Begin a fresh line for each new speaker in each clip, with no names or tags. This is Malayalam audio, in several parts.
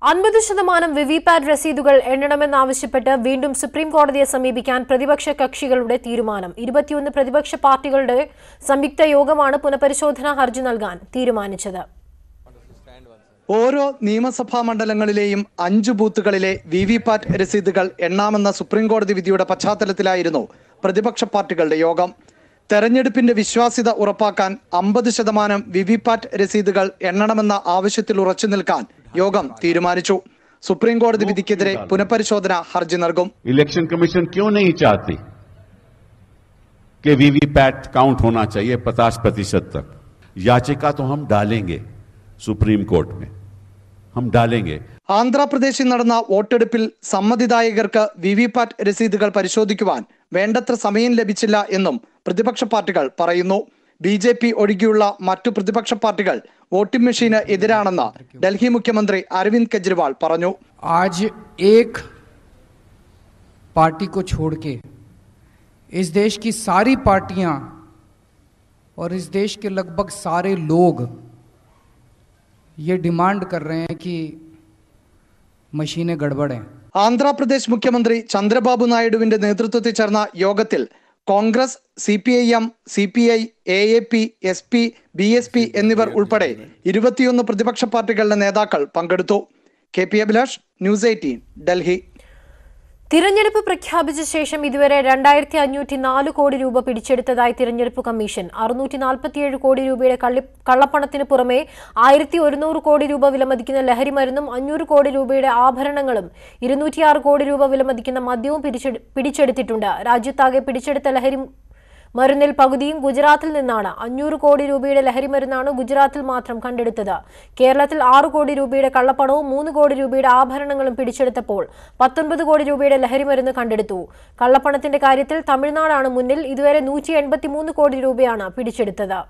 50% വിവിപാറ്റ് രസീതുകൾ എണ്ണണമെന്നാവശ്യപ്പെട്ട് വീണ്ടും സുപ്രീം കോടതിയെ സമീപിക്കാൻ പ്രതിപക്ഷ കക്ഷികളുടെ തീരുമാനം. 21 പ്രതിപക്ഷ പാർട്ടികളുടെ സംയുക്ത യോഗമാണ് പുനഃപരിശോധനാ ഹർജി നൽകാൻ തീരുമാനിച്ചത്.
ഓരോ നിയമസഭാ മണ്ഡലങ്ങളിലെയും 5 ബൂത്തുകളിലെ വിവിപാറ്റ് രസീതുകൾ എണ്ണാമെന്ന സുപ്രീം കോടതി വിധിയുടെ പശ്ചാത്തലത്തിലായിരുന്നു പ്രതിപക്ഷ പാർട്ടികളുടെ യോഗം. തെരഞ്ഞെടുപ്പിന്റെ വിശ്വാസ്യത ഉറപ്പാക്കാൻ 50% വിവിപാറ്റ് രസീതുകൾ എണ്ണണമെന്ന ആവശ്യത്തിൽ ഉറച്ചു നിൽക്കാൻ യോഗം തീരുമാനിച്ചു. സുപ്രീം കോടതി വിധിക്കെതിരെ പുനഃപരിശോധന ഹർജി നൽകും.
इलेक्शन कमीशन क्यों नहीं चाहती कि वीवीपैट काउंट होना चाहिए 50% तक? याचिका तो हम डालेंगे सुप्रीम कोर्ट में, हम डालेंगे.
ആന്ധ്രാപ്രദേശിൽ നടന്ന വോട്ടെടുപ്പിൽ സമ്മതിദായകർക്ക് വിവിപാറ്റ് രസീതുകൾ പരിശോധിക്കുവാൻ വേണ്ടത്ര സമയം ലഭിച്ചില്ല എന്നും പ്രതിപക്ഷ പാർട്ടികൾ പറയുന്നു. BJP ഒഴികെയുള്ള മറ്റു പ്രതിപക്ഷ പാർട്ടികൾ വോട്ടിംഗ് മെഷീന് എതിരാണെന്ന് ഡൽഹി മുഖ്യമന്ത്രി അരവിന്ദ് കെജ്രിവാൾ പറഞ്ഞു.
आज एक पार्टी को छोड़ के इस देश की सारी पार्टियां और इस देश के लगभग सारे लोग ये डिमांड कर रहे हैं कि मशीनें गड़बड़ हैं.
ആന്ധ്രാപ്രദേശ് മുഖ്യമന്ത്രി ചന്ദ്രബാബു നായിഡുവിന്റെ നേതൃത്വത്തിൽ ചേർന്ന യോഗത്തിൽ Congress, CPIM, CPI, AAP, SP, BSP എന്നിവർ ഉൾപ്പെടെ 21 പ്രതിപക്ഷ പാർട്ടികളുടെ നേതാക്കൾ പങ്കെടുത്തു. KP Abhilash, news 18, Delhi.
തിരഞ്ഞെടുപ്പ് പ്രഖ്യാപിച്ച ശേഷം ഇതുവരെ 2504 കോടി രൂപ പിടിച്ചെടുത്തതായി തിരഞ്ഞെടുപ്പ് കമ്മീഷൻ. 647 കോടി രൂപയുടെ കള്ളപ്പണത്തിന് പുറമെ 1100 കോടി രൂപ വിലമതിക്കുന്ന ലഹരിമരുന്നും 500 കോടി രൂപയുടെ ആഭരണങ്ങളും 206 കോടി രൂപ വിലമതിക്കുന്ന മദ്യവും പിടിച്ചെടുത്തിട്ടുണ്ട്. രാജ്യത്താകെ പിടിച്ചെടുത്ത ലഹരി മരുന്നിൽ പകുതിയും ഗുജറാത്തിൽ നിന്നാണ്. 500 കോടി രൂപയുടെ ലഹരിമരുന്നാണ് ഗുജറാത്തിൽ മാത്രം കണ്ടെടുത്തത്. കേരളത്തിൽ 6 കോടി രൂപയുടെ കള്ളപ്പണവും 3 കോടി രൂപയുടെ ആഭരണങ്ങളും പിടിച്ചെടുത്തപ്പോൾ 19 കോടി രൂപയുടെ ലഹരിമരുന്ന് കണ്ടെടുത്തു. കള്ളപ്പണത്തിന്റെ കാര്യത്തിൽ തമിഴ്നാടാണ് മുന്നിൽ. ഇതുവരെ 183 കോടി രൂപയാണ് പിടിച്ചെടുത്തത്.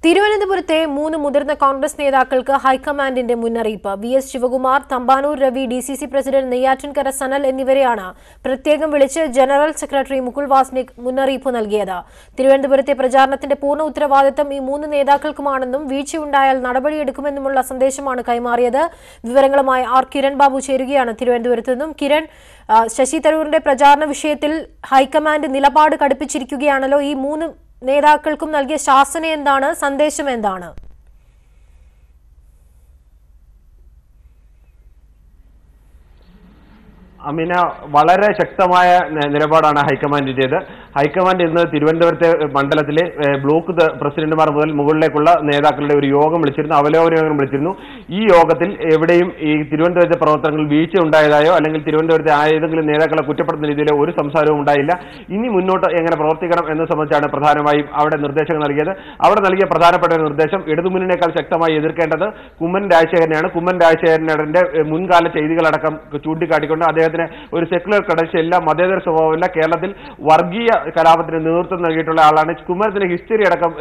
തിരുവനന്തപുരത്തെ 3 മുതിർന്ന കോൺഗ്രസ് നേതാക്കൾക്ക് ഹൈക്കമാൻഡിന്റെ മുന്നറിയിപ്പ്. VS Sivakumar, Thampanoor Ravi, DCC president Neyyattinkara Sanal എന്നിവരെയാണ് പ്രത്യേകം വിളിച്ച് ജനറൽ സെക്രട്ടറി മുകുൾ വാസ്നിക് മുന്നറിയിപ്പ് നൽകിയത്. തിരുവനന്തപുരത്തെ പ്രചാരണത്തിന്റെ പൂർണ്ണ ഉത്തരവാദിത്തം ഈ 3 നേതാക്കൾക്കുമാണെന്നും വീഴ്ചയുണ്ടായാൽ നടപടിയെടുക്കുമെന്നുമുള്ള സന്ദേശമാണ് കൈമാറിയത്. വിവരങ്ങളുമായി കിരൺ ബാബു ചേരുകയാണ് തിരുവനന്തപുരത്ത് നിന്നും. കിരൺ, ശശി തരൂരിന്റെ പ്രചാരണ വിഷയത്തിൽ ഹൈക്കമാൻഡ് നിലപാട് കടുപ്പിച്ചിരിക്കുകയാണല്ലോ. ഈ 3 നേതാക്കൾക്കും നൽകിയ ശാസന എന്താണ്, സന്ദേശം എന്താണ്?
അമീന, വളരെ ശക്തമായ നിലപാടാണ് ഹൈക്കമാൻഡിന്റേത്. ഹൈക്കമാൻഡ് ഇന്ന് തിരുവനന്തപുരത്തെ മണ്ഡലത്തിലെ ബ്ലോക്ക് പ്രസിഡന്റുമാർ മുതൽ മുകളിലേക്കുള്ള നേതാക്കളുടെ ഒരു യോഗം വിളിച്ചിരുന്നു, അവലോകന യോഗം വിളിച്ചിരുന്നു. ഈ യോഗത്തിൽ എവിടെയും ഈ തിരുവനന്തപുരത്തെ പ്രവർത്തനങ്ങളിൽ വീഴ്ച ഉണ്ടായതായോ അല്ലെങ്കിൽ തിരുവനന്തപുരത്തെ ഏതെങ്കിലും നേതാക്കളെ കുറ്റപ്പെടുത്തുന്ന രീതിയിലോ ഒരു സംസാരവും ഉണ്ടായില്ല. ഇനി മുന്നോട്ട് എങ്ങനെ പ്രവർത്തിക്കണം എന്ന് സംബന്ധിച്ചാണ് പ്രധാനമായും അവിടെ നിർദ്ദേശങ്ങൾ നൽകിയത്. അവിടെ നൽകിയ പ്രധാനപ്പെട്ട ഒരു നിർദ്ദേശം ഇടതുമുന്നണിയേക്കാൾ ശക്തമായി എതിർക്കേണ്ടത് കുമ്മനം രാജശേഖരനെയാണ്. കുമ്മനം രാജശേഖരന്റെ മുൻകാല ചെയ്തികളടക്കം ചൂണ്ടിക്കാട്ടിക്കൊണ്ട് അദ്ദേഹത്തിന് ഒരു സെക്യുലർ ക്രെഡൻഷ്യൽ, മതേതര സ്വഭാവമില്ല, കേരളത്തിൽ വർഗീയ കലാപത്തിന് നേതൃത്വം നൽകിയിട്ടുള്ള ആളാണ്. കുമ്മനത്തിന്റെ ഹിസ്റ്ററി അടക്കം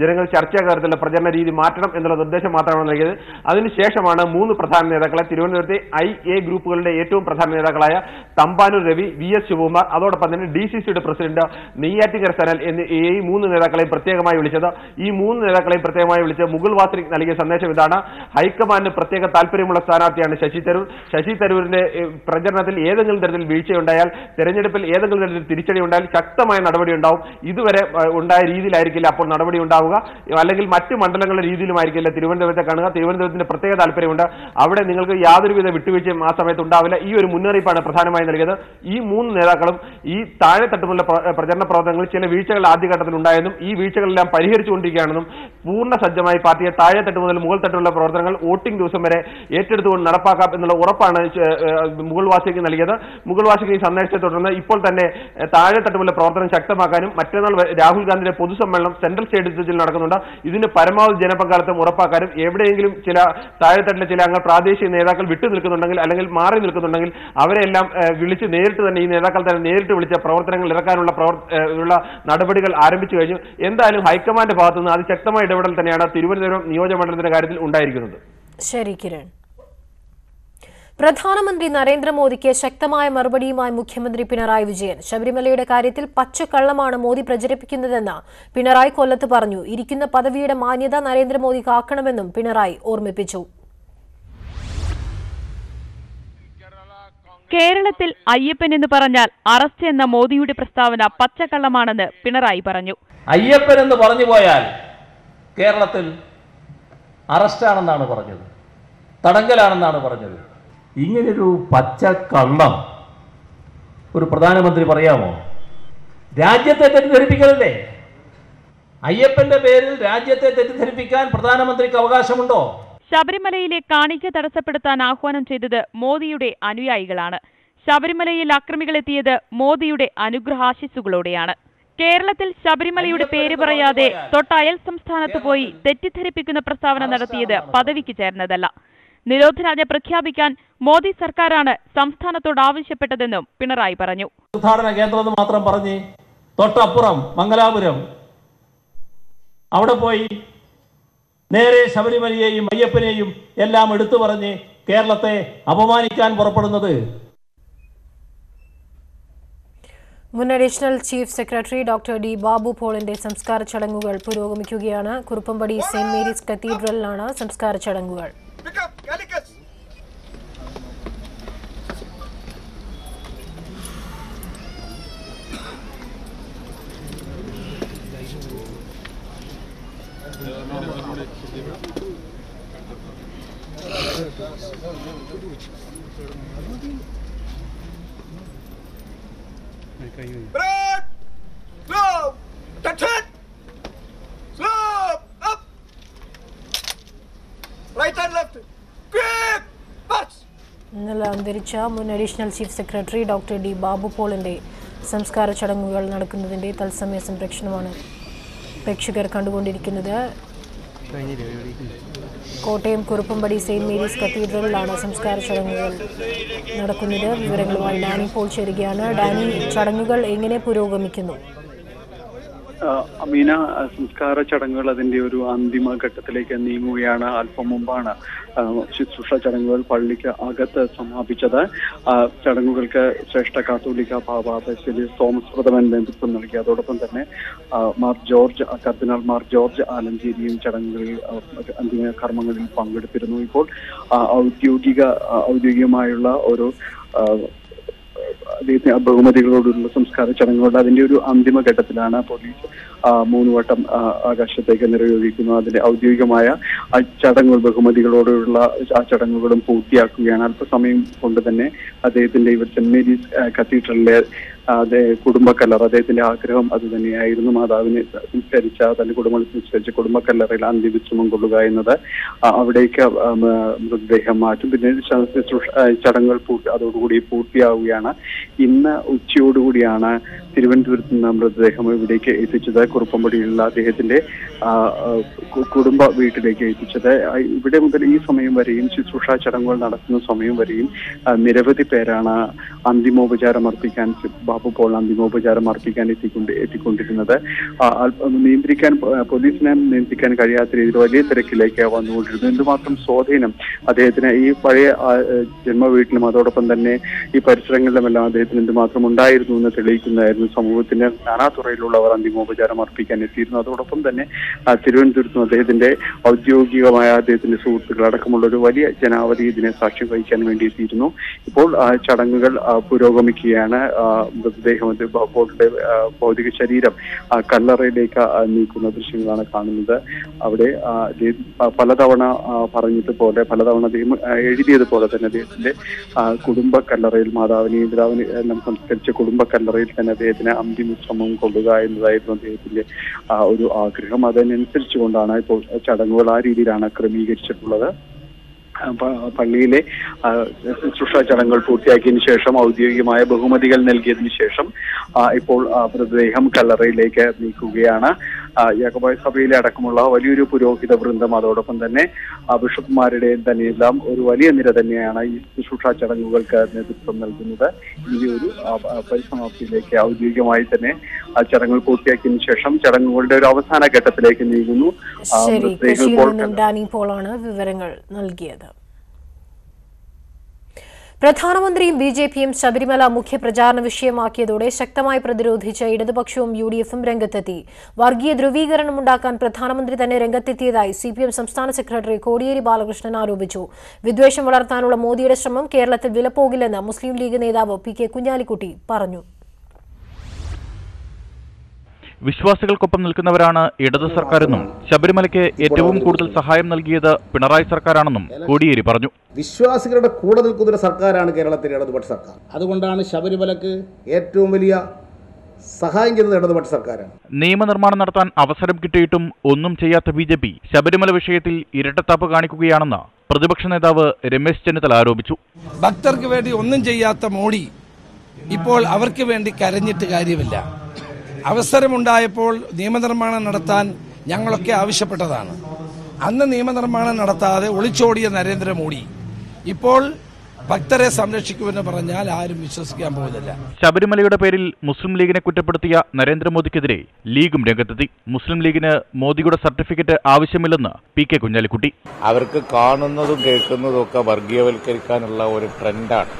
ജനങ്ങൾ ചർച്ചാ കാര്യത്തിലുള്ള പ്രചരണ രീതി മാറ്റണം എന്നുള്ള നിർദ്ദേശം മാത്രമാണ് നൽകിയത്. അതിനുശേഷമാണ് 3 പ്രധാന നേതാക്കളെ തിരുവനന്തപുരത്തെ IA ഗ്രൂപ്പുകളുടെ ഏറ്റവും പ്രധാന നേതാക്കളായ തമ്പാനൂർ രവി, VS ശിവകുമാർ, അതോടൊപ്പം തന്നെ DCCയുടെ പ്രസിഡന്റ് നെയ്യാറ്റിൻകര സനൽ എന്നീ 3 നേതാക്കളെയും പ്രത്യേകമായി വിളിച്ചത്. ഈ 3 നേതാക്കളെയും പ്രത്യേകമായി വിളിച്ച് മുകുൾ വാസ്നിക് നൽകിയ സന്ദേശം ഇതാണ്: ഹൈക്കമാൻഡിന് പ്രത്യേക താല്പര്യമുള്ള സ്ഥാനാർത്ഥിയാണ് ശശി തരൂർ. ശശി തരൂരിന്റെ പ്രചരണത്തിൽ ഏതെങ്കിലും തരത്തിൽ വീഴ്ചയുണ്ടായാൽ, തെരഞ്ഞെടുപ്പിൽ ഏതെങ്കിലും തരത്തിൽ തിരിച്ചടി ഉണ്ടായാൽ ശക്തമായ നടപടി ഉണ്ടാവും. ഇതുവരെ ഉണ്ടായ രീതിയിലായിരിക്കില്ല അപ്പോൾ നടപടി ഉണ്ടാവുക, അല്ലെങ്കിൽ മറ്റ് മണ്ഡലങ്ങളുടെ രീതിയിലുമായിരിക്കില്ല തിരുവനന്തപുരത്തെ കാണുക. തിരുവനന്തപുരത്തിന്റെ പ്രത്യേക താല്പര്യമുണ്ട്, അവിടെ നിങ്ങൾക്ക് യാതൊരുവിധ വിട്ടുവീഴ്ചയും ആ സമയത്ത് ഉണ്ടാവില്ല. ഈ ഒരു മുന്നറിയിപ്പാണ് പ്രധാനമായി നൽകിയത്. ഈ 3 നേതാക്കളും ഈ താഴെത്തട്ടുമുള്ള പ്രചരണ പ്രവർത്തനങ്ങളിൽ ചില വീഴ്ചകൾ ആദ്യഘട്ടത്തിൽ ഉണ്ടായെന്നും ഈ വീഴ്ചകളെല്ലാം പരിഹരിച്ചുകൊണ്ടിരിക്കുകയാണെന്നും പൂർണ്ണ സജ്ജമായി പാർട്ടിയെ താഴെത്തട്ട് മുതൽ മുകൾ തട്ടുള്ള പ്രവർത്തനങ്ങൾ വോട്ടിംഗ് ദിവസം വരെ ഏറ്റെടുത്തുകൊണ്ട് നടപ്പാക്കാം എന്നുള്ള ഉറപ്പാണ് മുകുൾ വാസ്നിക് നൽകിയത്. മുകുൾ വാസ്നിക് ഈ സന്ദേശത്തെ തുടർന്ന് ഇപ്പോൾ തന്നെ താഴെത്തട്ടുമുള്ള പ്രവർത്തനം ശക്തമാക്കാനും മറ്റന്നാൾ രാഹുൽ ഗാന്ധിയുടെ പൊതുസമ്മേളനം സെൻട്രൽ സ്റ്റേഡിയത്തിൽ നടക്കുന്നുണ്ട്. ഇതിന് പരമാവധി ജനപങ്കാളിത്തം ഉറപ്പാക്കാനും എവിടെയെങ്കിലും ചില താഴെത്തട്ടിലെ ചില അംഗങ്ങൾ പ്രാദേശിക നേതാക്കൾ വിട്ടു നിൽക്കുന്നുണ്ടെങ്കിൽ അല്ലെങ്കിൽ മാറി നിൽക്കുന്നുണ്ടെങ്കിൽ അവരെല്ലാം വിളിച്ച് നേരിട്ട് തന്നെ ഈ നേതാക്കൾ തന്നെ നേരിട്ട് വിളിച്ച പ്രവർത്തനങ്ങൾ ഇറക്കാനുള്ള നടപടികൾ ആരംഭിച്ചു കഴിഞ്ഞു. എന്തായാലും ഹൈക്കമാൻഡ് ഭാഗത്തു നിന്ന് അതിശക്തമായ ഇടപെടൽ തന്നെയാണ് തിരുവനന്തപുരം നിയോജകമണ്ഡലത്തിന്റെ കാര്യത്തിൽ ഉണ്ടായിരിക്കുന്നത്.
ശരി കിരൺ. പ്രധാനമന്ത്രി നരേന്ദ്രമോദിക്ക് ശക്തമായ മറുപടിയുമായി മുഖ്യമന്ത്രി പിണറായി വിജയൻ. ശബരിമലയുടെ കാര്യത്തിൽ പച്ചക്കള്ളമാണ് മോദി പ്രചരിപ്പിക്കുന്നതെന്ന് പിണറായി കൊല്ലത്ത് പറഞ്ഞു. ഇരിക്കുന്ന പദവിയുടെ മാന്യത നരേന്ദ്രമോദി കാക്കണമെന്നും പിണറായി ഓർമ്മിപ്പിച്ചു.
കേരളത്തിൽ അയ്യപ്പൻ എന്ന് പറഞ്ഞാൽ അറസ്റ്റ് എന്ന മോദിയുടെ പ്രസ്താവന പച്ചക്കള്ളമാണെന്ന് പിണറായി പറഞ്ഞു.
അയ്യപ്പൻ എന്ന് പറഞ്ഞു പോയാൽ കേരളത്തിൽ അറസ്റ്റാണെന്നാണ് പറഞ്ഞത്, തടങ്കലാണെന്നാണ് പറഞ്ഞത്. ഇങ്ങനൊരു പച്ചക്കള്ളം ഒരു പ്രധാനമന്ത്രി പറയാമോ? രാജ്യത്തെ തെറ്റിദ്ധരിപ്പിക്കലല്ലേ? അയ്യപ്പന്റെ പേരിൽ രാജ്യത്തെ തെറ്റിദ്ധരിപ്പിക്കാൻ പ്രധാനമന്ത്രിക്ക് അവകാശമുണ്ടോ?
ശബരിമലയിലെ കാണിക്ക തടസ്സപ്പെടുത്താൻ ആഹ്വാനം ചെയ്തത് മോദിയുടെ അനുയായികളാണ്. ശബരിമലയിൽ അക്രമികളെത്തിയത് മോദിയുടെ അനുഗ്രഹാശിസുകളോടെയാണ്. കേരളത്തിൽ ശബരിമലയുടെ പേര് പറയാതെ തൊട്ടയൽ സംസ്ഥാനത്ത് പോയി തെറ്റിദ്ധരിപ്പിക്കുന്ന പ്രസ്താവന നടത്തിയത് പദവിക്ക് ചേർന്നതല്ല. നിരോധനാജ്ഞ പ്രഖ്യാപിക്കാൻ മോദി സർക്കാരാണ് സംസ്ഥാനത്തോട് ആവശ്യപ്പെട്ടതെന്നും പിണറായി പറഞ്ഞു.
തീർത്ഥാടന കേന്ദ്രം മാത്രം പറഞ്ഞ് തൊട്ടപ്പുറം മംഗലാപുരം അവിടെ പോയി നേരെ ശബരിമലയെയും അയ്യപ്പനെയും എല്ലാം എടുത്തു പറഞ്ഞ് കേരളത്തെ അപമാനിക്കാൻ പുറപ്പെടുന്നത്.
മുൻ additional chief secretary doctor D Babu പോളിന്റെ സംസ്കാര ചടങ്ങുകൾ പുരോഗമിക്കുകയാണ്. കുറുപ്പംപടി സെന്റ് മേരീസ് കത്തീഡ്രലിലാണ് സംസ്കാര ചടങ്ങുകൾ. ഇന്നലെ അന്തരിച്ച മുൻ additional chief secretary doctor D Babu പോളിന്റെ സംസ്കാര ചടങ്ങുകൾ നടക്കുന്നതിന്റെ തത്സമയ സംപ്രേഷണമാണ് പ്രേക്ഷകർ കണ്ടുകൊണ്ടിരിക്കുന്നത്. കോട്ടയം കുറുപ്പംപടി സെന്റ് മേരീസ് കത്തീഡ്രലിലാണ് സംസ്കാര ചടങ്ങുകൾ നടക്കുന്നത്. വിവരങ്ങളുമായി ഡാനി പോൾ ചേരുകയാണ്. ഡാനി, ചടങ്ങുകൾ എങ്ങനെ പുരോഗമിക്കുന്നു?
അമീന, സംസ്കാര ചടങ്ങുകൾ അതിന്റെ ഒരു അന്തിമ ഘട്ടത്തിലേക്ക് നീങ്ങുകയാണ്. അല്പം മുമ്പാണ് ശുശ്രൂഷ ചടങ്ങുകൾ പള്ളിക്ക് അകത്ത് സമാപിച്ചത്. ചടങ്ങുകൾക്ക് ശ്രേഷ്ഠ കാത്തോലിക്ക ബാബ ബസേലിയസ് തോമസ് പ്രഥമൻ നേതൃത്വം നൽകി. അതോടൊപ്പം തന്നെ കർദിനാൾ മാർ ജോർജ് ആലഞ്ചേരിയും ചടങ്ങുകളിൽ അന്തിമ കർമ്മങ്ങളിൽ പങ്കെടുത്തിരുന്നു. ഇപ്പോൾ ഔദ്യോഗികമായുള്ള ഒരു അദ്ദേഹത്തിന് ബഹുമതികളോടുള്ള സംസ്കാര ചടങ്ങുകളുടെ അതിന്റെ ഒരു അന്തിമ ഘട്ടത്തിലാണ്. പോലീസ് 3 വട്ടം ആകാശത്തേക്ക് നിറയൊഴിക്കുന്നു. അതിന്റെ ഔദ്യോഗികമായ ചടങ്ങുകൾ, ബഹുമതികളോടുള്ള ആ ചടങ്ങുകളും പൂർത്തിയാക്കുകയാണ്. അല്പസമയം കൊണ്ട് തന്നെ അദ്ദേഹത്തിന്റെ ഇവിടെ സെന്റ് മേരീസ് കത്തീഡ്രലിലെ കുടുംബക്കല്ലറ, അദ്ദേഹത്തിന്റെ ആഗ്രഹം അത് തന്നെയായിരുന്നു. മാതാവിനെ സംസ്കരിച്ച, തന്റെ കുടുംബത്തെ സംസ്കരിച്ച കുടുംബക്കല്ലറയിൽ അന്ത്യവിശ്രമം കൊള്ളുക എന്നത്. അവിടേക്ക് മൃതദേഹം മാറ്റും. പിന്നെ ചടങ്ങുകൾ അതോടുകൂടി പൂർത്തിയാവുകയാണ്. ഇന്ന് ഉച്ചയോടുകൂടിയാണ് തിരുവനന്തപുരത്ത് നിന്ന് മൃതദേഹം ഇവിടേക്ക് എത്തിച്ചത്. കുറുപ്പംപടിയിലുള്ള അദ്ദേഹത്തിന്റെ കുടുംബ വീട്ടിലേക്ക് എത്തിച്ചത്. ഇവിടെ മുതൽ ഈ സമയം വരെയും, ശുശ്രൂഷ ചടങ്ങുകൾ നടക്കുന്ന സമയം വരെയും നിരവധി പേരാണ് അന്തിമോപചാരം അർപ്പിക്കാൻ, ബാബു പോൾ അന്തിമോപചാരം അർപ്പിക്കാൻ എത്തിക്കൊണ്ടിരുന്നത്. പോലീസിനെ നിയന്ത്രിക്കാൻ കഴിയാത്ത രീതിയിൽ വലിയ തിരക്കിലേക്ക് വന്നുകൊണ്ടിരുന്നു. എന്തുമാത്രം സ്വാധീനം അദ്ദേഹത്തിന് ഈ പഴയ ജന്മവീട്ടിലും അതോടൊപ്പം തന്നെ ഈ പരിസരങ്ങളിലുമെല്ലാം അദ്ദേഹത്തിന് എന്തുമാത്രം ഉണ്ടായിരുന്നു എന്ന് തെളിയിക്കുന്നതായിരുന്നു. സമൂഹത്തിന്റെ നാനാതുറയിലുള്ളവർ അന്തിമോപചാരം അർപ്പിക്കാൻ എത്തിയിരുന്നു. അതോടൊപ്പം തന്നെ തിരുവനന്തപുരത്തും അദ്ദേഹത്തിന്റെ ഔദ്യോഗികമായ അദ്ദേഹത്തിന്റെ സുഹൃത്തുക്കൾ അടക്കമുള്ള ഒരു വലിയ ജനാവധി ഇതിനെ സാക്ഷ്യം വഹിക്കാൻ വേണ്ടി എത്തിയിരുന്നു. ഇപ്പോൾ ചടങ്ങുകൾ പുരോഗമിക്കുകയാണ്. മൃതദേഹം, ബാബുപോളിന്റെ ഭൗതിക ശരീരം കല്ലറയിലേക്ക് നീക്കുന്ന ദൃശ്യങ്ങളാണ് കാണുന്നത്. അവിടെ പലതവണ പറഞ്ഞതുപോലെ, പലതവണ അദ്ദേഹം എഴുതിയതുപോലെ തന്നെ അദ്ദേഹത്തിന്റെ കുടുംബ കല്ലറയിൽ, മാതാവിനെയും പിതാവിനെയും എല്ലാം സംസ്കരിച്ച കുടുംബ കല്ലറയിൽ തന്നെ അദ്ദേഹത്തിന് അന്തിമവിശ്രമം കൊള്ളുക എന്നതായിരുന്നു അദ്ദേഹത്തിന്റെ ഒരു ആഗ്രഹം. അതിനനുസരിച്ചുകൊണ്ടാണ് ഇപ്പോൾ ചടങ്ങുകൾ ആ രീതിയിലാണ് ക്രമീകരിച്ചിട്ടുള്ളത്. പള്ളിയിലെ ശുശ്രൂഷ ചടങ്ങുകൾ പൂർത്തിയാക്കിയതിനു ശേഷം, ഔദ്യോഗികമായ ബഹുമതികൾ നൽകിയതിനു ശേഷം ഇപ്പോൾ മൃതദേഹം കല്ലറയിലേക്ക് നീക്കുകയാണ്. യാക്കോബായ സഭയിലെ അടക്കമുള്ള വലിയൊരു പുരോഹിത വൃന്ദം, അതോടൊപ്പം തന്നെ ബിഷപ്പുമാരുടെയും തന്നെയെല്ലാം ഒരു വലിയ നിര തന്നെയാണ് ഈ ശുശ്രൂഷ ചടങ്ങുകൾക്ക് നേതൃത്വം നൽകുന്നത്. ഈ ഒരു പരിസമാപ്തിയിലേക്ക് ഔദ്യോഗികമായി തന്നെ ചടങ്ങുകൾ പൂർത്തിയാക്കിയതിനു ശേഷം ചടങ്ങുകളുടെ ഒരു അവസാന ഘട്ടത്തിലേക്ക് നീങ്ങുന്നു.
ഡാനി പോളാണ് വിവരങ്ങൾ നൽകിയത്. പ്രധാനമന്ത്രിയും ബിജെപിയും ശബരിമല മുഖ്യ പ്രചാരണ വിഷയമാക്കിയതോടെ ശക്തമായി പ്രതിരോധിച്ച ഇടതുപക്ഷവും യുഡിഎഫും രംഗത്തെത്തി. വർഗീയ ധ്രുവീകരണമുണ്ടാക്കാൻ പ്രധാനമന്ത്രി തന്നെ രംഗത്തെത്തിയതായി സിപിഎം സംസ്ഥാന സെക്രട്ടറി കോടിയേരി ബാലകൃഷ്ണൻ ആരോപിച്ചു. വിദ്വേഷം വളർത്താനുള്ള മോദിയുടെ ശ്രമം കേരളത്തിൽ വിലപ്പോകില്ലെന്ന് മുസ്ലിം ലീഗ് നേതാവ് പി കെ കുഞ്ഞാലിക്കുട്ടി പറഞ്ഞു.
വിശ്വാസികൾക്കൊപ്പം നിൽക്കുന്നവരാണ് ഇടത് സർക്കാരെന്നും ശബരിമലയ്ക്ക് ഏറ്റവും കൂടുതൽ സഹായം നൽകിയത് പിണറായി സർക്കാരാണെന്നും കോടിയേരി പറഞ്ഞു.
വിശ്വാസികളുടെ കൂടെ നിൽക്കുന്ന ഒരു സർക്കാരാണ് കേരളത്തിലെ ഇടതുപക്ഷ സർക്കാർ. അതുകൊണ്ടാണ് ശബരിമലയ്ക്ക് ഏറ്റവും വലിയ സഹായം ചെയ്തത് ഇടതുപക്ഷ സർക്കാരാണ്.
നിയമനിർമ്മാണം നടത്താൻ അവസരം കിട്ടിയിട്ടും ഒന്നും ചെയ്യാത്ത ബിജെപി ശബരിമല വിഷയത്തിൽ ഇരട്ടത്താപ്പ് കാണിക്കുകയാണെന്ന് പ്രതിപക്ഷ നേതാവ് രമേശ് ചെന്നിത്തല ആരോപിച്ചു.
ഭക്തർക്ക് വേണ്ടി ഒന്നും ചെയ്യാത്ത മോഡി ഇപ്പോൾ അവർക്ക് വേണ്ടി കരഞ്ഞിട്ട് കാര്യമില്ല. അവസരമുണ്ടായപ്പോൾ നിയമനിർമ്മാണം നടത്താൻ ഞങ്ങളൊക്കെ ആവശ്യപ്പെട്ടതാണ്. അന്ന് നിയമനിർമ്മാണം നടത്താതെ ഒളിച്ചോടിയ നരേന്ദ്രമോദി ഇപ്പോൾ ഭക്തരെ സംരക്ഷിക്കുമെന്ന് പറഞ്ഞാൽ ആരും വിശ്വസിക്കാൻ പോകുന്നില്ല.
ശബരിമലയുടെ പേരിൽ മുസ്ലിം ലീഗിനെ കുറ്റപ്പെടുത്തിയ നരേന്ദ്രമോദിക്കെതിരെ ലീഗും രംഗത്തെത്തി. മുസ്ലിം ലീഗിന് മോദിയുടെ സർട്ടിഫിക്കറ്റ് ആവശ്യമില്ലെന്ന് പി കെ കുഞ്ഞാലിക്കുട്ടി.
അവർക്ക് കാണുന്നതും കേൾക്കുന്നതും ഒക്കെ വർഗീയവൽക്കരിക്കാനുള്ള ഒരു ട്രെൻഡാണ്.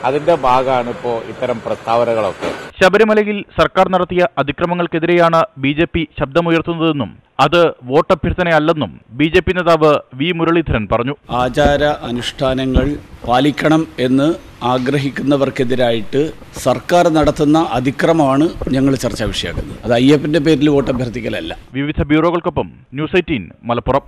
അതിന്റെ ഭാഗമാണ് ഇപ്പോൾ ഇത്തരം പ്രസ്താവനകളൊക്കെ.
ശബരിമലയിൽ സർക്കാർ നടത്തിയ അതിക്രമങ്ങൾക്കെതിരെയാണ് ബിജെപി ശബ്ദമുയർത്തുന്നതെന്നും അത് വോട്ടഭ്യർത്ഥനയല്ലെന്നും ബിജെപി നേതാവ് വി മുരളീധരൻ പറഞ്ഞു.
ആചാര അനുഷ്ഠാനങ്ങൾ പാലിക്കണം എന്ന് ആഗ്രഹിക്കുന്നവർക്കെതിരായിട്ട് സർക്കാർ നടത്തുന്ന അതിക്രമമാണ് ഞങ്ങൾ ചർച്ചാ വിഷയമാക്കുന്നത്. അത് അയ്യപ്പന്റെ പേരിൽ വോട്ടഭ്യർത്ഥിക്കലല്ല.
വിവിധ ബ്യൂറോകൾക്കൊപ്പം ന്യൂസ് 18 മലപ്പുറം.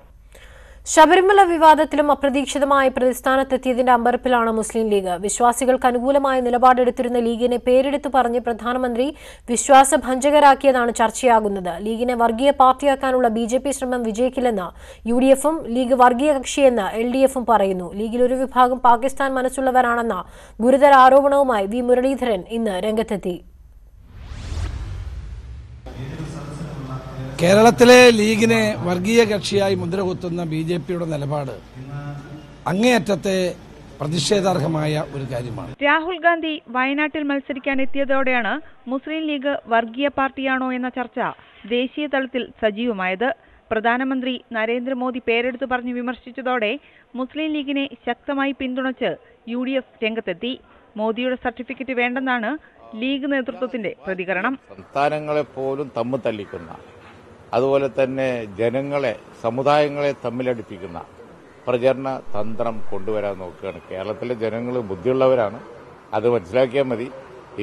ശബരിമല വിവാദത്തിലും അപ്രതീക്ഷിതമായി പ്രതിസ്ഥാനത്തെത്തിയതിന്റെ അമ്പരപ്പിലാണ് മുസ്ലിം ലീഗ്. വിശ്വാസികൾക്ക് അനുകൂലമായ നിലപാടെടുത്തിരുന്ന ലീഗിനെ പേരെടുത്തു പറഞ്ഞ് പ്രധാനമന്ത്രി വിശ്വാസഭഞ്ജകരാക്കിയതാണ് ചർച്ചയാകുന്നത്. ലീഗിനെ വർഗീയ പാർട്ടിയാക്കാനുള്ള ബിജെപി ശ്രമം വിജയിക്കില്ലെന്ന് യുഡിഎഫും ലീഗ് വർഗീയ കക്ഷിയെന്ന് എൽഡിഎഫും പറയുന്നു. ലീഗിൽ ഒരു വിഭാഗം പാകിസ്ഥാൻ മനസ്സുള്ളവരാണെന്ന ഗുരുതര ആരോപണവുമായി വി മുരളീധരൻ ഇന്ന് രംഗത്തെത്തി.
കേരളത്തിലെ ലീഗിനെ വർഗീയ കക്ഷിയായി മുദ്രകുത്തുന്ന ബിജെപിയുടെ നിലപാട് അങ്ങേയറ്റത്തെ പ്രതിഷേധാർഹമായ ഒരു കാര്യമാണ്.
രാഹുൽ ഗാന്ധി വയനാട്ടിൽ മത്സരിക്കാൻ എത്തിയതോടെയാണ് മുസ്ലിം ലീഗ് വർഗീയ പാർട്ടിയാണോ എന്ന ചർച്ച ദേശീയ തലത്തിൽ സജീവമായത്. പ്രധാനമന്ത്രി നരേന്ദ്രമോദി പേരെടുത്തു പറഞ്ഞ് വിമർശിച്ചതോടെ മുസ്ലിം ലീഗിനെ ശക്തമായി പിന്തുണച്ച് യുഡിഎഫ് രംഗത്തെത്തി. മോദിയുടെ സർട്ടിഫിക്കറ്റ് വേണ്ടെന്നാണ് ലീഗ് നേതൃത്വത്തിന്റെ പ്രതികരണം.
സംസ്ഥാനങ്ങളെ പോലും തമ്മിൽ തല്ലിക്കുന്ന, അതുപോലെ തന്നെ ജനങ്ങളെ, സമുദായങ്ങളെ തമ്മിലടിപ്പിക്കുന്ന പ്രചരണ തന്ത്രം കൊണ്ടുവരാൻ നോക്കുകയാണ്. കേരളത്തിലെ ജനങ്ങൾ ബുദ്ധിയുള്ളവരാണ്, അത് മനസ്സിലാക്കിയാൽ മതി.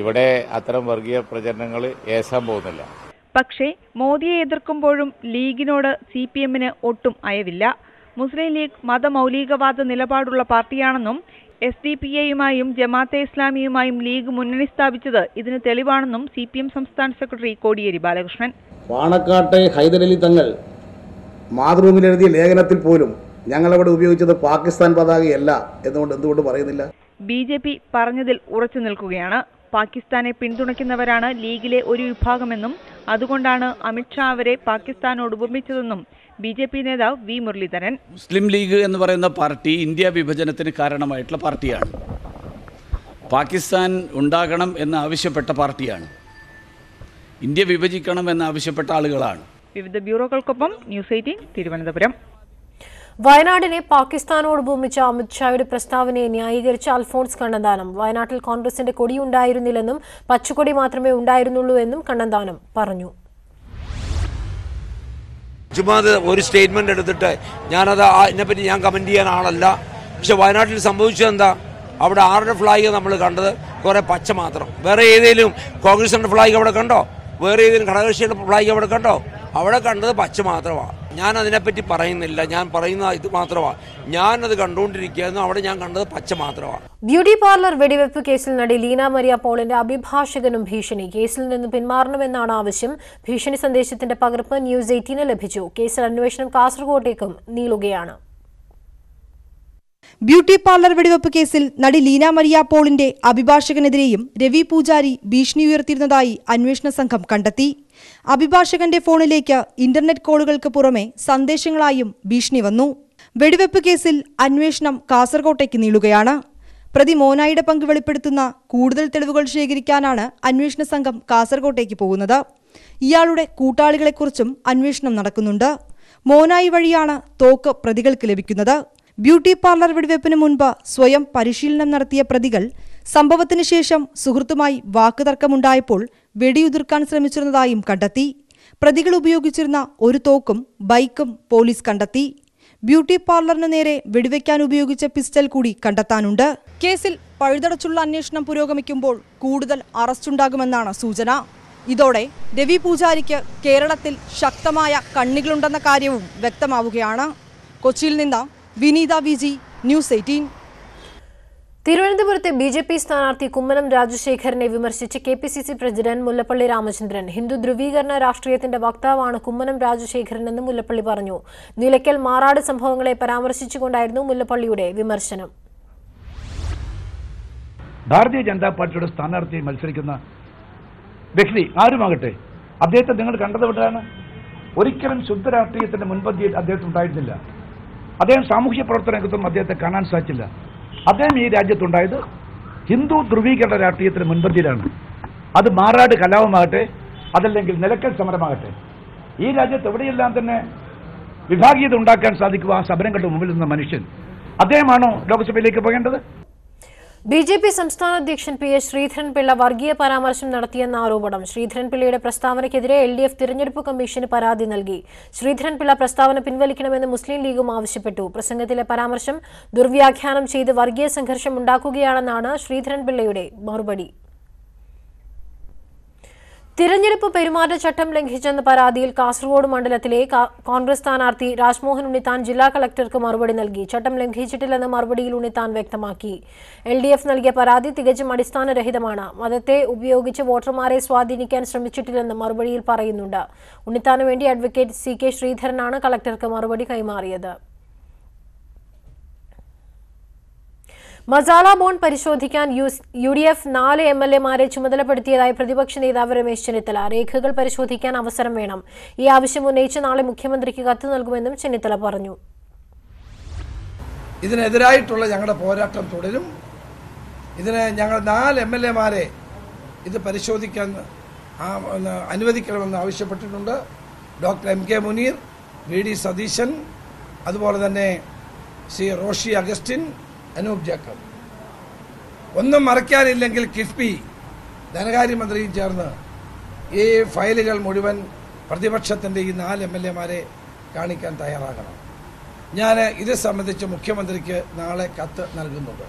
ഇവിടെ അത്തരം വർഗീയ പ്രചരണങ്ങൾ ഏശാൻ പോകുന്നില്ല.
പക്ഷേ മോദിയെ എതിർക്കുമ്പോഴും ലീഗിനോട് സിപിഎമ്മിന് ഒട്ടും അയവില്ല. മുസ്ലിം ലീഗ് മതമൗലികവാദ നിലപാടുള്ള പാർട്ടിയാണെന്നും എസ്ഡിപിഐയുമായും ജമാഅത്തെ ഇസ്ലാമിയുമായും ലീഗ് മുന്നണി സ്ഥാപിച്ചത് ഇതിന് തെളിവാണെന്നും സിപിഎം സംസ്ഥാന സെക്രട്ടറി കോടിയേരി ബാലകൃഷ്ണൻ.
പാണക്കാട്ടെ ഹൈദരലി തങ്ങൾ മാതൃഭൂമിയിൽ എഴുതിയ ലേഖനത്തിൽ പോലും ഞങ്ങളവിടെ ഉപയോഗിച്ചത് പാകിസ്ഥാൻ പതാകയല്ല എന്നുകൊണ്ട് എന്തുകൊണ്ട് പറയുന്നില്ല?
ബിജെപി പറഞ്ഞതിൽ ഉറച്ചു നിൽക്കുകയാണ്. പാകിസ്ഥാനെ പിന്തുണയ്ക്കുന്നവരാണ് ലീഗിലെ ഒരു വിഭാഗമെന്നും അതുകൊണ്ടാണ് അമിത്ഷാ അവരെ പാകിസ്ഥാനോട് ഉപമിച്ചതെന്നും ബിജെപി നേതാവ് വി മുരളീധരൻ.
മുസ്ലിം ലീഗ് എന്ന് പറയുന്ന പാർട്ടി ഇന്ത്യ വിഭജനത്തിന് കാരണമായിട്ടുള്ള പാർട്ടിയാണ്. പാകിസ്ഥാൻ ഉണ്ടാകണം എന്ന് ആവശ്യപ്പെട്ട പാർട്ടിയാണ്. ഇന്ത്യ വിഭജിക്കണം എന്നാവശ്യപ്പെട്ട ആളുകളാണ്.
വിവിധ ബ്യൂറോകൾക്കൊപ്പം ന്യൂസ് 18 തിരുവനന്തപുരം.
വയനാടിനെ പാകിസ്ഥാനോട് ഉപമിച്ച അമിത്ഷായുടെ പ്രസ്താവനയെ ന്യായീകരിച്ച അൽഫോൺസ് കണ്ണന്താനം. വയനാട്ടിൽ കോൺഗ്രസിന്റെ കൊടിയുണ്ടായിരുന്നില്ലെന്നും പച്ചക്കൊടി മാത്രമേ ഉണ്ടായിരുന്നുള്ളൂ എന്നും കണ്ണന്താനം പറഞ്ഞു.
ചുമ്മാ ഒരു സ്റ്റേറ്റ്മെന്റ് എടുത്തിട്ട് ഞാനത് ഇതിനെപ്പറ്റി ഞാൻ കമന്റ് ചെയ്യാൻ ആളല്ല. പക്ഷെ വയനാട്ടിൽ സംഭവിച്ചത് എന്താ? അവിടെ ആരുടെ ഫ്ലാഗ് നമ്മൾ കണ്ടത്? കുറെ പച്ച മാത്രം. വേറെ ഏതെങ്കിലും കോൺഗ്രസിന്റെ ഫ്ലാഗ് അവിടെ കണ്ടോ? വേറെ ഏതെങ്കിലും ഘടകകക്ഷിയുടെ ഫ്ലാഗ് അവിടെ കണ്ടോ? അവിടെ കണ്ടത് പച്ച മാത്രമാണ്. ഞാൻ അതിനെപ്പറ്റി പറയുന്നില്ല. ഞാൻ പറയുന്ന ഇത് മാത്രമാണ്. ഞാനത് കണ്ടുകൊണ്ടിരിക്കുകയായിരുന്നു. അവിടെ ഞാൻ കണ്ടത് പച്ച മാത്രമാണ്.
ബ്യൂട്ടി പാർലർ വെടിവെപ്പ് കേസിൽ നടി ലീന മരിയ പോളിന്റെ അഭിഭാഷകനും ഭീഷണി. കേസിൽ നിന്ന് പിന്മാറണമെന്നാണ് ആവശ്യം. ഭീഷണി സന്ദേശത്തിന്റെ പകർപ്പ് ന്യൂസ് 18 ലഭിച്ചു. കേസിൽ അന്വേഷണം കാസർഗോട്ടേക്കും നീളുകയാണ്.
ബ്യൂട്ടി പാർലർ വെടിവെപ്പ് കേസിൽ നടി ലീന മരിയ പോളിന്റെ അഭിഭാഷകനെതിരെയും രവി പൂജാരി ഭീഷണി ഉയർത്തിയിരുന്നതായി അന്വേഷണ സംഘം കണ്ടെത്തി. അഭിഭാഷകന്റെ ഫോണിലേക്ക് ഇന്റർനെറ്റ് കോളുകൾക്ക് പുറമെ സന്ദേശങ്ങളായും ഭീഷണി വന്നു. വെടിവെപ്പ് കേസിൽ അന്വേഷണം കാസർകോട്ടേക്ക് നീളുകയാണ്. പ്രതി മോനായിയുടെ പങ്ക് വെളിപ്പെടുത്തുന്ന കൂടുതൽ തെളിവുകൾ ശേഖരിക്കാനാണ് അന്വേഷണ സംഘം കാസർകോട്ടേക്ക് പോകുന്നത്. ഇയാളുടെ കൂട്ടാളികളെക്കുറിച്ചും അന്വേഷണം നടക്കുന്നുണ്ട്. മോനായി വഴിയാണ് തോക്ക് പ്രതികൾക്ക് ലഭിക്കുന്നത്. ബ്യൂട്ടി പാർലർ വെടിവെപ്പിന് മുൻപ് സ്വയം പരിശീലനം നടത്തിയ പ്രതികൾ സംഭവത്തിന് ശേഷം സുഹൃത്തുമായി വാക്കുതർക്കമുണ്ടായപ്പോൾ വെടിയുതിർക്കാൻ ശ്രമിച്ചിരുന്നതായും കണ്ടെത്തി. പ്രതികൾ ഉപയോഗിച്ചിരുന്ന ഒരു തോക്കും ബൈക്കും പോലീസ് കണ്ടെത്തി. ബ്യൂട്ടി പാർലറിന് നേരെ വെടിവെക്കാൻ ഉപയോഗിച്ച പിസ്റ്റൾ കൂടി കണ്ടെത്താനുണ്ട്. കേസിൽ പഴുതടച്ചുള്ള അന്വേഷണം പുരോഗമിക്കുമ്പോൾ കൂടുതൽ അറസ്റ്റുണ്ടാകുമെന്നാണ് സൂചന. ഇതോടെ രവി പൂജാരിക്ക് കേരളത്തിൽ ശക്തമായ കണ്ണികളുണ്ടെന്ന കാര്യവും വ്യക്തമാവുകയാണ്. കൊച്ചിയിൽ നിന്ന് വിനീത വിജി, ന്യൂസ് 18.
തിരുവനന്തപുരത്തെ ബി.ജെ.പി. സ്ഥാനാർത്ഥി കുമ്മനം രാജശേഖരനെ വിമർശിച്ച് കെ.പി.സി.സി. പ്രസിഡന്റ് മുല്ലപ്പള്ളി രാമചന്ദ്രൻ. ഹിന്ദു ധ്രുവീകരണ രാഷ്ട്രീയത്തിന്റെ വക്താവാണ് കുമ്മനം രാജശേഖരനെന്ന് മുല്ലപ്പള്ളി പറഞ്ഞു. നിലയ്ക്കൽ മാറാട് സംഭവങ്ങളെ പരാമർശിച്ചുകൊണ്ടായിരുന്നു മുല്ലപ്പള്ളിയുടെ വിമർശനം.
ഭാരതീയ ജനതാ പാർട്ടിയുടെ സ്ഥാനാർത്ഥിയെ മത്സരിക്കുന്ന വ്യക്തി ആരുമാകട്ടെ, അദ്ദേഹത്തെ നിങ്ങൾ കണ്ടതെവിടെയാണ്? ഒരിക്കലും ശുദ്ധ രാഷ്ട്രീയത്തിന്റെ മുൻപന്തിയിൽ അദ്ദേഹത്തിന് ഉണ്ടായിരുന്നില്ല. അദ്ദേഹം സാമൂഹ്യ പ്രവർത്തന രംഗത്തും അദ്ദേഹത്തെ കാണാൻ സാധിച്ചില്ല. അദ്ദേഹം ഈ രാജ്യത്തുണ്ടായത് ഹിന്ദു ധ്രുവീകരണ രാഷ്ട്രീയത്തിന് മുൻപന്തിയിലാണ്. അത് മാറാട് കലാപമാകട്ടെ, അതല്ലെങ്കിൽ നിലയ്ക്കൽ സമരമാകട്ടെ, ഈ രാജ്യത്ത് എവിടെയെല്ലാം തന്നെ വിഭാഗീയത ഉണ്ടാക്കാൻ സാധിക്കുക ആ സമരങ്ങളുടെ മുമ്പിൽ നിന്ന മനുഷ്യൻ അദ്ദേഹമാണോ ലോക്സഭയിലേക്ക് പോകേണ്ടത്?
ബി.ജെ.പി. സംസ്ഥാന അധ്യക്ഷൻ പി.എസ്. ശ്രീധരൻപിള്ള വർഗീയ പരാമർശം നടത്തിയെന്ന ആരോപണം. ശ്രീധരൻപിള്ളയുടെ പ്രസ്താവനയ്ക്കെതിരെ എൽ.ഡി.എഫ് തിരഞ്ഞെടുപ്പ് കമ്മീഷന് പരാതി നൽകി. ശ്രീധരൻപിള്ള പ്രസ്താവന പിൻവലിക്കണമെന്ന് മുസ്ലിം ലീഗും ആവശ്യപ്പെട്ടു. പ്രസംഗത്തിലെ പരാമർശം ദുർവ്യാഖ്യാനം ചെയ്ത് വർഗീയ സംഘർഷം ഉണ്ടാക്കുകയാണെന്നാണ് ശ്രീധരൻപിള്ളയുടെ മറുപടി. തിരഞ്ഞെടുപ്പ് പെരുമാറ്റച്ചട്ടം ലംഘിച്ചെന്ന പരാതിയിൽ കാസർഗോഡ് മണ്ഡലത്തിലെ കോൺഗ്രസ് സ്ഥാനാർത്ഥി രാജ്മോഹൻ ഉണ്ണിത്താൻ ജില്ലാ കളക്ടർക്ക് മറുപടി നൽകി. ചട്ടം ലംഘിച്ചിട്ടില്ലെന്ന മറുപടിയിൽ ഉണ്ണിത്താൻ വ്യക്തമാക്കി. എൽ.ഡി.എഫ് നൽകിയ പരാതി തികച്ചും അടിസ്ഥാനരഹിതമാണ്. മതത്തെ ഉപയോഗിച്ച് വോട്ടർമാരെ സ്വാധീനിക്കാൻ ശ്രമിച്ചിട്ടില്ലെന്ന് മറുപടിയിൽ പറയുന്നുണ്ട്. ഉണ്ണിത്താനു വേണ്ടി അഡ്വക്കേറ്റ് സി.കെ. ശ്രീധരനാണ് കളക്ടർക്ക് മറുപടി കൈമാറിയത്. മസാല ബോണ്ട് പരിശോധിക്കാൻ യു.ഡി.എഫ് 4 എം.എൽ.എമാരെ ചുമതലപ്പെടുത്തിയതായി പ്രതിപക്ഷ നേതാവ് രമേശ് ചെന്നിത്തല. രേഖകൾ പരിശോധിക്കാൻ അവസരം വേണം. ഈ ആവശ്യം ഉന്നയിച്ച് നാളെ മുഖ്യമന്ത്രിക്ക് കത്ത് നൽകുമെന്നും ചെന്നിത്തല പറഞ്ഞു.
ഇതിനെതിരായിട്ടുള്ള ഞങ്ങളുടെ പോരാട്ടം തുടരും. ഇതിന് ഞങ്ങൾ 4 എം.എൽ.എമാരെ ഇത് പരിശോധിക്കാൻ അനുവദിക്കണമെന്ന് ആവശ്യപ്പെട്ടിട്ടുണ്ട്. Doctor M.K. Muneer, VD. Satheesan, അതുപോലെ തന്നെ ശ്രീ റോഷി അഗസ്റ്റിൻ, അനൂപ് ജേക്കബ്. ഒന്നും മറയ്ക്കാനില്ലെങ്കിൽ കിഫ്ബി ധനകാര്യമന്ത്രിയും ചേർന്ന് ഈ ഫയലുകൾ മുഴുവൻ പ്രതിപക്ഷത്തിൻ്റെ ഈ 4 എം.എൽ.എമാരെ കാണിക്കാൻ തയ്യാറാകണം. ഞാൻ ഇത് സംബന്ധിച്ച് മുഖ്യമന്ത്രിക്ക് നാളെ കത്ത് നൽകുന്നുണ്ട്.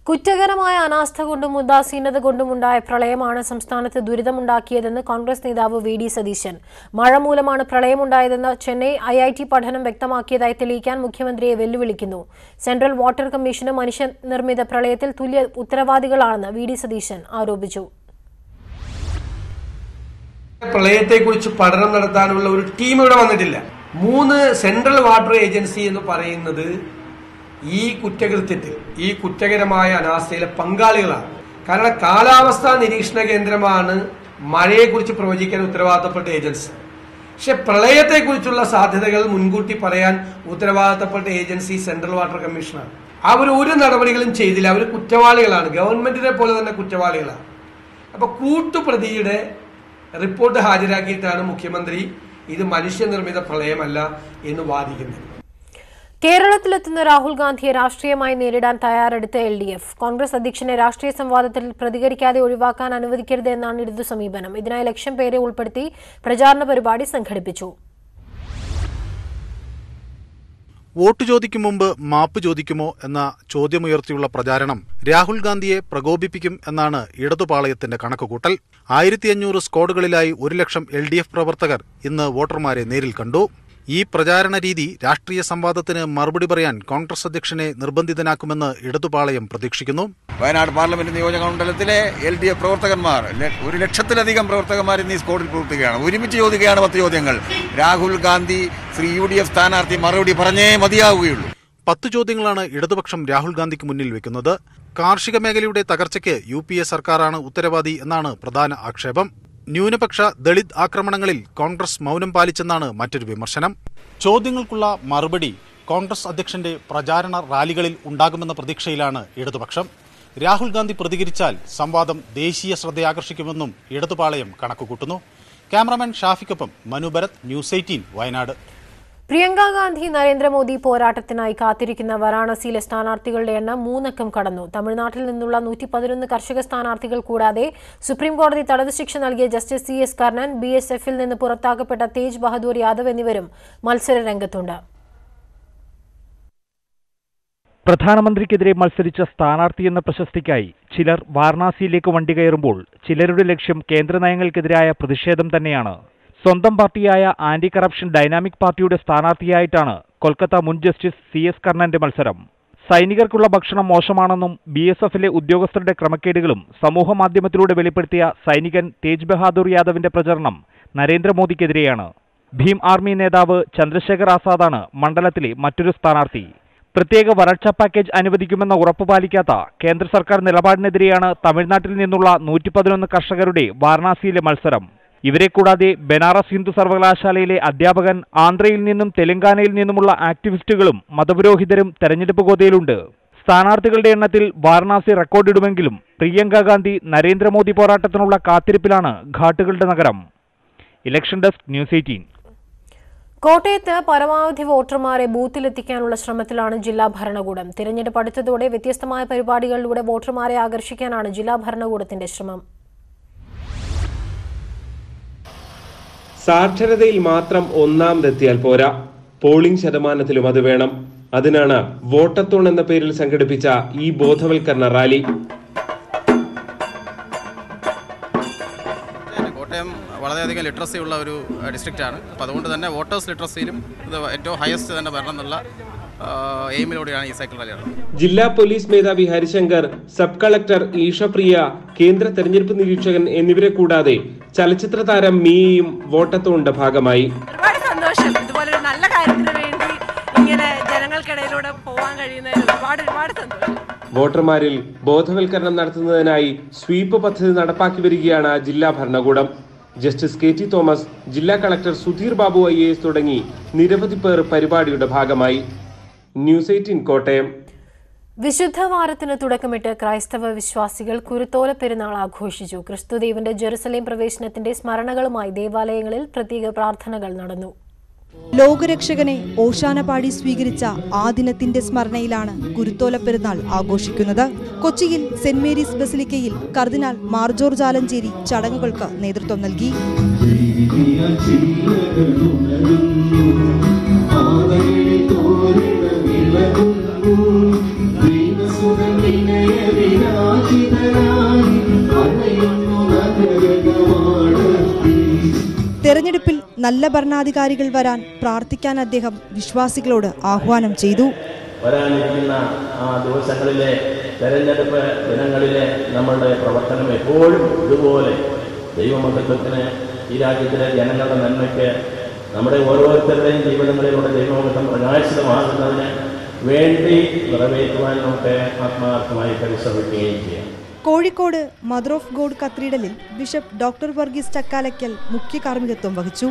കുറ്റകരമായ അനാസ്ഥ കൊണ്ടും ഉദാസീനത കൊണ്ടുമുണ്ടായ പ്രളയമാണ് സംസ്ഥാനത്ത് ദുരിതമുണ്ടാക്കിയതെന്ന് കോൺഗ്രസ് നേതാവ് വി.ഡി. സതീശൻ. മഴ മൂലമാണ് പ്രളയമുണ്ടായതെന്ന് ചെന്നൈ IIT പഠനം വ്യക്തമാക്കിയതായി തെളിയിക്കാൻ മുഖ്യമന്ത്രിയെ വെല്ലുവിളിക്കുന്നു. സെൻട്രൽ വാട്ടർ കമ്മീഷന് മനുഷ്യനിർമ്മിത പ്രളയത്തിൽ തുല്യ ഉത്തരവാദികളാണെന്ന് വി.ഡി. സതീശൻ ആരോപിച്ചു.
പ്രളയത്തെക്കുറിച്ച് പഠനം നടത്താനുള്ള ഒരു ടീം ഇവിടെ വന്നിട്ടില്ല. 3 സെൻട്രൽ വാട്ടർ ഏജൻസി എന്ന് പറയുന്നത് ഈ കുറ്റകൃത്യത്തിൽ, ഈ കുറ്റകരമായ അനാസ്ഥയിലെ പങ്കാളികളാണ്. കാരണം കാലാവസ്ഥാ നിരീക്ഷണ കേന്ദ്രമാണ് മഴയെക്കുറിച്ച് പ്രവചിക്കാൻ ഉത്തരവാദിത്തപ്പെട്ട ഏജൻസി. പക്ഷെ പ്രളയത്തെക്കുറിച്ചുള്ള സാധ്യതകൾ മുൻകൂട്ടി പറയാൻ ഉത്തരവാദിത്തപ്പെട്ട ഏജൻസി സെൻട്രൽ വാട്ടർ കമ്മീഷനാണ്. അവർ ഒരു നടപടികളും ചെയ്തില്ല. അവർ കുറ്റവാളികളാണ്, ഗവൺമെന്റിനെ പോലെ തന്നെ കുറ്റവാളികളാണ്. അപ്പൊ കൂട്ടുപ്രതിയുടെ റിപ്പോർട്ട് ഹാജരാക്കിയിട്ടാണ് മുഖ്യമന്ത്രി ഇത് മനുഷ്യനിർമ്മിത പ്രളയമല്ല എന്ന് വാദിക്കുന്നത്.
കേരളത്തിലെത്തുന്ന രാഹുൽ ഗാന്ധിയെ രാഷ്ട്രീയമായി നേരിടാൻ തയ്യാറെടുത്ത എൽ.ഡി.എഫ്. കോൺഗ്രസ് അധ്യക്ഷനെ രാഷ്ട്രീയ സംവാദത്തിൽ പ്രതികരിക്കാതെ ഒഴിവാക്കാൻ അനുവദിക്കരുത് എന്നാണ് ഇടതു സമീപനം. ഇതിനായി 1 ലക്ഷം പേരെ ഉൾപ്പെടുത്തി പ്രചാരണ പരിപാടി സംഘടിപ്പിച്ചു.
വോട്ട് ചോദിക്കും മുമ്പ് മാപ്പ് ചോദിക്കുമോ എന്ന ചോദ്യമുയർത്തിയുള്ള പ്രചാരണം രാഹുൽ ഗാന്ധിയെ പ്രകോപിപ്പിക്കും എന്നാണ് ഇടതുപാളയത്തിന്റെ കണക്കുകൂട്ടൽ. 1500 സ്ക്വാഡുകളിലായി 1 ലക്ഷം LDF പ്രവർത്തകർ ഇന്ന് വോട്ടർമാരെ നേരിൽ കണ്ടു. ഈ പ്രചാരണ രീതി രാഷ്ട്രീയ സംവാദത്തിന് മറുപടി പറയാൻ കോൺഗ്രസ് അധ്യക്ഷനെ നിർബന്ധിതനാക്കുമെന്ന് ഇടതുപാളയം പ്രതീക്ഷിക്കുന്നു.
വയനാട് പാർലമെന്റ് നിയോജക മണ്ഡലത്തിലെ LDF പ്രവർത്തകന്മാർ 1 ലക്ഷത്തിലധികം പ്രവർത്തകന്മാർ ഇന്ന് ഈ സ്ക്വാഡിൽ പ്രവർത്തിക്കുകയാണ്. ഒരുമിച്ച് ചോദിക്കുകയാണ് 10 ചോദ്യങ്ങൾ. രാഹുൽ ഗാന്ധി ശ്രീ UDF സ്ഥാനാർത്ഥി മറുപടി പറഞ്ഞേ മതിയാവുകയുള്ളൂ.
10 ചോദ്യങ്ങളാണ് ഇടതുപക്ഷം രാഹുൽ ഗാന്ധിക്ക് മുന്നിൽ വെക്കുന്നത്. കാർഷിക മേഖലയുടെ തകർച്ചയ്ക്ക് UPA സർക്കാരാണ് ഉത്തരവാദി എന്നാണ് പ്രധാന ആക്ഷേപം. ന്യൂനപക്ഷ ദളിത് ആക്രമണങ്ങളിൽ കോൺഗ്രസ് മൗനം പാലിച്ചെന്നാണ് മറ്റൊരു വിമർശനം. ചോദ്യങ്ങൾക്കുള്ള മറുപടി കോൺഗ്രസ് അധ്യക്ഷന്റെ പ്രചാരണ റാലികളിൽ ഉണ്ടാകുമെന്ന പ്രതീക്ഷയിലാണ് ഇടതുപക്ഷം. രാഹുൽ ഗാന്ധി പ്രതികരിച്ചാൽ സംവാദം ദേശീയ ശ്രദ്ധയാകർഷിക്കുമെന്നും ഇടതുപാളയം കണക്കുകൂട്ടുന്നു. Cameraman ഷാഫിക്കൊപ്പം Manu Bharat, news 18 Wayanad.
പ്രിയങ്ക ഗാന്ധി നരേന്ദ്രമോദി പോരാട്ടത്തിനായി കാത്തിരിക്കുന്ന വാരാണസിയിലെ സ്ഥാനാർത്ഥികളുടെ എണ്ണം 3 അക്കം കടന്നു. തമിഴ്നാട്ടിൽ നിന്നുള്ള 111 കർഷക സ്ഥാനാർത്ഥികൾ കൂടാതെ സുപ്രീംകോടതി തടവ് ശിക്ഷ നൽകിയ ജസ്റ്റിസ് CS കർണൻ, BSFൽ നിന്ന് പുറത്താക്കപ്പെട്ട തേജ് ബഹദൂർ യാദവ് എന്നിവരും മത്സര രംഗത്തുണ്ട്.
പ്രധാനമന്ത്രിക്കെതിരെ മത്സരിച്ച സ്ഥാനാർത്ഥി എന്ന പ്രശസ്തിക്കായി ചിലർ വാരണാസിയിലേക്ക് വണ്ടി കയറുമ്പോൾ ചിലരുടെ ലക്ഷ്യം കേന്ദ്ര നയങ്ങൾക്കെതിരായ പ്രതിഷേധം തന്നെയാണ്. സ്വന്തം പാർട്ടിയായ ആന്റി കറപ്ഷൻ ഡൈനാമിക് പാർട്ടിയുടെ സ്ഥാനാർത്ഥിയായിട്ടാണ് കൊൽക്കത്ത മുൻ ജസ്റ്റിസ് CS കർണന്റെ മത്സരം. സൈനികർക്കുള്ള ഭക്ഷണം മോശമാണെന്നും BSFലെ ഉദ്യോഗസ്ഥരുടെ ക്രമക്കേടുകളും സമൂഹമാധ്യമത്തിലൂടെ വെളിപ്പെടുത്തിയ സൈനികൻ തേജ് ബഹാദൂർ യാദവിന്റെ പ്രചരണം നരേന്ദ്രമോദിക്കെതിരെയാണ്. ഭീം ആർമി നേതാവ് ചന്ദ്രശേഖർ ആസാദാണ് മണ്ഡലത്തിലെ മറ്റൊരു സ്ഥാനാർത്ഥി. പ്രത്യേക വരൾച്ചാ പാക്കേജ് അനുവദിക്കുമെന്ന ഉറപ്പ് പാലിക്കാത്ത കേന്ദ്ര സർക്കാർ നിലപാടിനെതിരെയാണ് തമിഴ്നാട്ടിൽ നിന്നുള്ള 111 കർഷകരുടെ വാരണാസിയിലെ മത്സരം. ഇവരെ കൂടാതെ ബനാറസ് ഹിന്ദു സർവകലാശാലയിലെ അധ്യാപകൻ, ആന്ധ്രയിൽ നിന്നും തെലങ്കാനയിൽ നിന്നുമുള്ള ആക്ടിവിസ്റ്റുകളും മതപുരോഹിതരും തെരഞ്ഞെടുപ്പ് ഗോതയിലുണ്ട്. സ്ഥാനാർത്ഥികളുടെ എണ്ണത്തിൽ വാരണാസി റെക്കോർഡിടുമെങ്കിലും പ്രിയങ്ക ഗാന്ധി നരേന്ദ്രമോദി പോരാട്ടത്തിനുള്ള കാത്തിരിപ്പിലാണ് ഘാട്ടുകളുടെ നഗരം. Election desk, news 18.
കോട്ടയത്ത് പരമാവധി വോട്ടർമാരെ ബൂത്തിലെത്തിക്കാനുള്ള ശ്രമത്തിലാണ് ജില്ലാ ഭരണകൂടം. തിരഞ്ഞെടുപ്പ് അടുത്തതോടെ വ്യത്യസ്തമായ പരിപാടികളിലൂടെ വോട്ടർമാരെ ആകർഷിക്കാനാണ് ജില്ലാ ഭരണകൂടത്തിന്റെ ശ്രമം.
സാക്ഷരതയിൽ മാത്രം ഒന്നാമതെത്തിയാൽ പോരാ, പോളിംഗ് ശതമാനത്തിലും അത് വേണം. അതിനാണ് വോട്ടത്തോൺ എന്ന പേരിൽ സംഘടിപ്പിച്ച ഈ ബോധവൽക്കരണ റാലി.
കോട്ടയം വളരെയധികം ലിറ്ററസി ഉള്ള ഒരു ഡിസ്ട്രിക്റ്റാണ്. അപ്പോൾ അതുകൊണ്ട് തന്നെ വോട്ടേഴ്സ് ലിറ്ററസിയിലും ഇത് ഏറ്റവും ഹയസ്റ്റ് തന്നെ വരണം എന്നുള്ള എയിമിലൂടെയാണ് ഈ സൈക്കിൾ റാലി നടന്നത്.
ജില്ലാ പോലീസ് മേധാവി ഹരിശങ്കർ, സബ് കളക്ടർ ഈഷപ്രിയ, കേന്ദ്ര തെരഞ്ഞെടുപ്പ് നിരീക്ഷകൻ എന്നിവരെ കൂടാതെ ചലച്ചിത്ര താരം മീയും വോട്ടത്തോണിന്റെ ഭാഗമായി.
ഒരുപാട് സന്തോഷം. ഇതുപോലൊരു നല്ല കാര്യത്തിന് വേണ്ടി ഇങ്ങനെ ജനങ്ങൾക്കിടയിലൂടെ പോകാൻ കഴിയുന്നതിൽ ഒരുപാട് സന്തോഷം.
വോട്ടർമാരിൽ ബോധവൽക്കരണം നടത്തുന്നതിനായി സ്വീപ്പ് പദ്ധതി നടപ്പാക്കി വരികയാണ് ജില്ലാ ഭരണകൂടം. ജസ്റ്റിസ് KT തോമസ്, ജില്ലാ കളക്ടർ സുധീർ ബാബു IAS തുടങ്ങി നിരവധി പേർ പരിപാടിയുടെ ഭാഗമായി. ന്യൂസ് 18 കോട്ടയം.
വിശുദ്ധ വാരത്തിന് തുടക്കമിട്ട് ക്രൈസ്തവ വിശ്വാസികൾ കുരുത്തോല പെരുന്നാൾ ആഘോഷിച്ചു. ക്രിസ്തുദേവന്റെ ജെറുസലേം പ്രവേശനത്തിന്റെ സ്മരണകളുമായി ദേവാലയങ്ങളിൽ പ്രത്യേക പ്രാർത്ഥനകൾ നടന്നു.
ലോകരക്ഷകനെ ഓശാന പാടി സ്വീകരിച്ച ആ ദിനത്തിന്റെ സ്മരണയിലാണ് കുരുത്തോല പെരുന്നാൾ ആഘോഷിക്കുന്നത്. കൊച്ചിയിൽ സെന്റ് മേരീസ് ബസിലിക്കയിൽ കർദിനാൾ മാർ ജോർജ് ആലഞ്ചേരി ചടങ്ങുകൾക്ക് നേതൃത്വം നൽകി. തെരഞ്ഞെടുപ്പിൽ നല്ല ഭരണാധികാരികൾ വരാൻ പ്രാർത്ഥിക്കാൻ അദ്ദേഹം വിശ്വാസികളോട് ആഹ്വാനം ചെയ്തു.
വരാനിരിക്കുന്ന ആ ദിവസങ്ങളിലെ തെരഞ്ഞെടുപ്പ് ദിനങ്ങളിലെ നമ്മളുടെ പ്രവർത്തനം എപ്പോഴും ഇതുപോലെ ദൈവമഹത്വത്തിന്, ഈ രാജ്യത്തിലെ ജനങ്ങളുടെ നന്മയ്ക്ക്, നമ്മുടെ ഓരോരുത്തരുടെയും ജീവിതങ്ങളിലൂടെ ദൈവമഹത്വം പ്രകാശിതമാകുന്നതിന് വേണ്ടി നിറവേറ്റുവാൻ നമുക്ക് ആത്മാർത്ഥമായി പരിശ്രമിക്കുകയും ചെയ്യാം.
കോഴിക്കോട് മദർ ഓഫ് ഗോഡ് കത്തീഡ്രലിൽ ബിഷപ്പ് ഡോക്ടർ വർഗീസ് ചക്കാലയ്ക്കൽ മുഖ്യ കാർമ്മികത്വം വഹിച്ചു.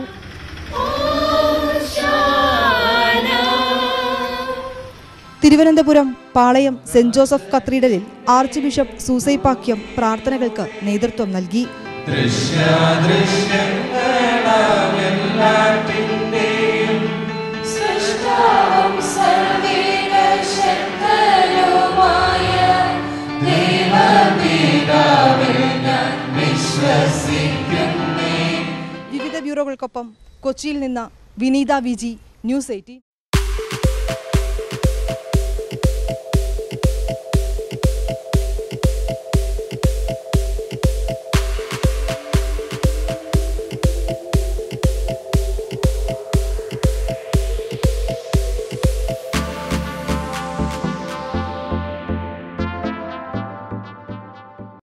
തിരുവനന്തപുരം പാളയം സെന്റ് ജോസഫ് കത്തീഡ്രലിൽ ആർച്ച് ബിഷപ്പ് സൂസൈപാക്യം പ്രാർത്ഥനകൾക്ക് നേതൃത്വം നൽകി. വിവിധ ബ്യൂറോകൾക്കൊപ്പം കൊച്ചിയിൽ നിന്ന് വിനീത VG, ന്യൂസ് 18.